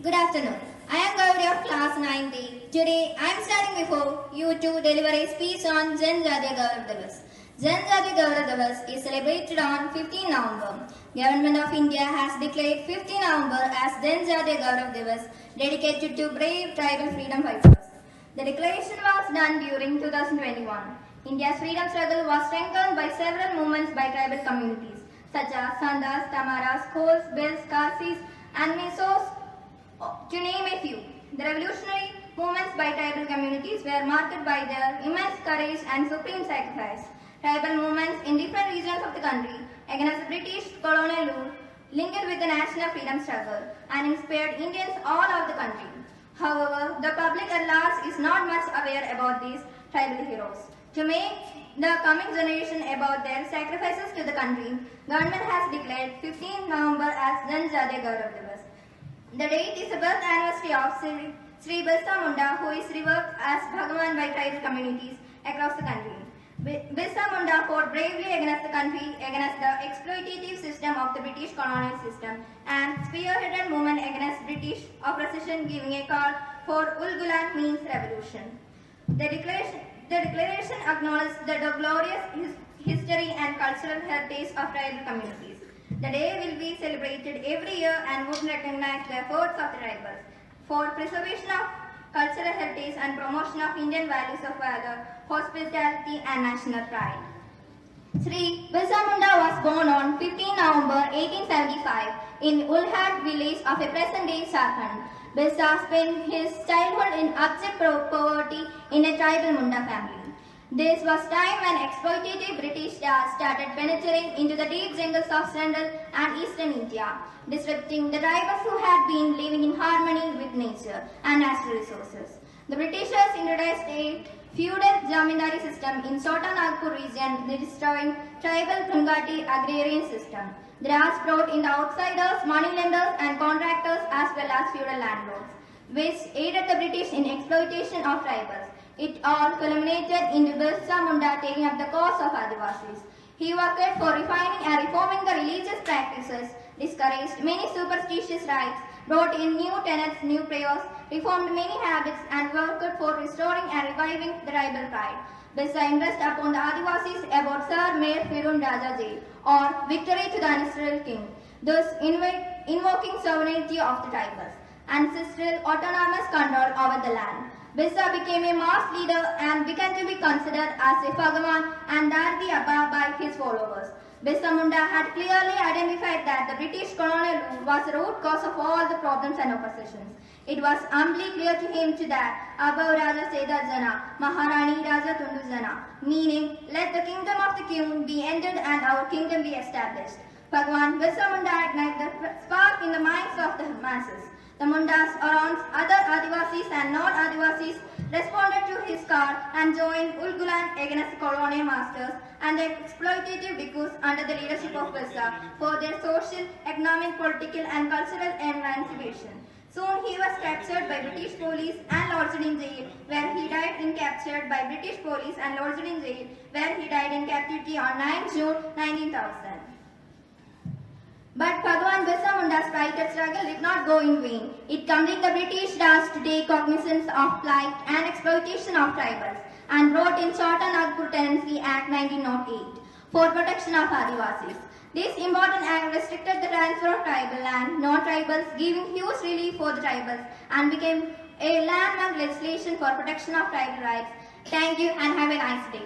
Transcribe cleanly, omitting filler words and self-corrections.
Good afternoon. I am Gauri of class 9B. Today I am standing before you to deliver a speech on Janjatiya Gaurav Divas. Janjatiya Gaurav Divas is celebrated on 15 November. Government of India has declared 15 November as Janjatiya Gaurav Divas, dedicated to brave tribal freedom fighters. The declaration was done during 2021. India's freedom struggle was strengthened by several movements by tribal communities such as Sandas, Tamaras, Kols, Bills, Karsis, and Misos, to name a few. The revolutionary movements by tribal communities were marked by their immense courage and supreme sacrifice. Tribal movements in different regions of the country against British colonial rule linked with the national freedom struggle and inspired Indians all over the country. However, the public at large is not much aware about these tribal heroes. To make the coming generation about their sacrifices to the country, government has declared 15 November as Janjatiya Gaurav Divas. The date is the birth anniversary of Shri Munda, who is revered as Bhagavan by tribal communities across the country. Munda fought bravely against the country, against the exploitative system of the British colonial system, and spearheaded movement against British oppression, giving a call for Ulgulan means revolution. The declaration acknowledged the glorious history and cultural heritage of tribal communities. The day will be celebrated every year and would recognize the efforts of the tribals for preservation of cultural heritage and promotion of Indian values of valor, hospitality and national pride. Shri Munda was born on 15 November 1875 in Ulhad village of a present-day Jharkhand. Birsa spent his childhood in abject poverty in a tribal Munda family. This was time when exploitative British started penetrating into the deep jungles of central and eastern India, disrupting the tribes who had been living in harmony with nature and natural resources. The Britishers introduced a feudal zamindari system in Chota Nagpur region, destroying tribal Gangati agrarian system. The Raj brought in the outsiders, moneylenders and contractors as well as feudal landlords, which aided the British in exploitation of tribals. It all culminated in Birsa Munda taking up the cause of Adivasis. He worked for refining and reforming the religious practices, discouraged many superstitious rites, brought in new tenets, new prayers, reformed many habits and worked for restoring and reviving the tribal pride. Birsa impressed upon the Adivasis about Sir Mer Firun Raja Jai, or victory to the ancestral king, thus invoking sovereignty of the tribals, ancestral autonomous control over the land. Birsa became a mass leader and began to be considered as a Bhagavan and Dardi Abba by his followers. Birsa Munda had clearly identified that the British colonial rule was the root cause of all the problems and oppositions. It was amply clear to him that Abba Raja Seda Jana, Maharani Raja Tundu Jana, meaning let the kingdom of the king be ended and our kingdom be established. Bhagavan Birsa Munda ignited the spark in the minds of the masses. The Mundas, Orons, other Adivasis and non-Adivasis responded to his call and joined Ulgulan against the colonial masters and the exploitative Dikus under the leadership of Birsa for their social, economic, political and cultural emancipation. Soon he was captured by British police and lodged in jail, where he died in captured by British police and lodged in jail, where he died in captivity on 9 June 19,000. But Bhagavan Birsa Munda's fighter struggle did not go in vain. It compelled the British Raj to take cognizance of plight and exploitation of tribals and brought in Chota Nagpur Tenancy Act 1908 for protection of Adivasis. This important act restricted the transfer of tribal land, non-tribals, giving huge relief for the tribals and became a landmark legislation for protection of tribal rights. Thank you and have a nice day.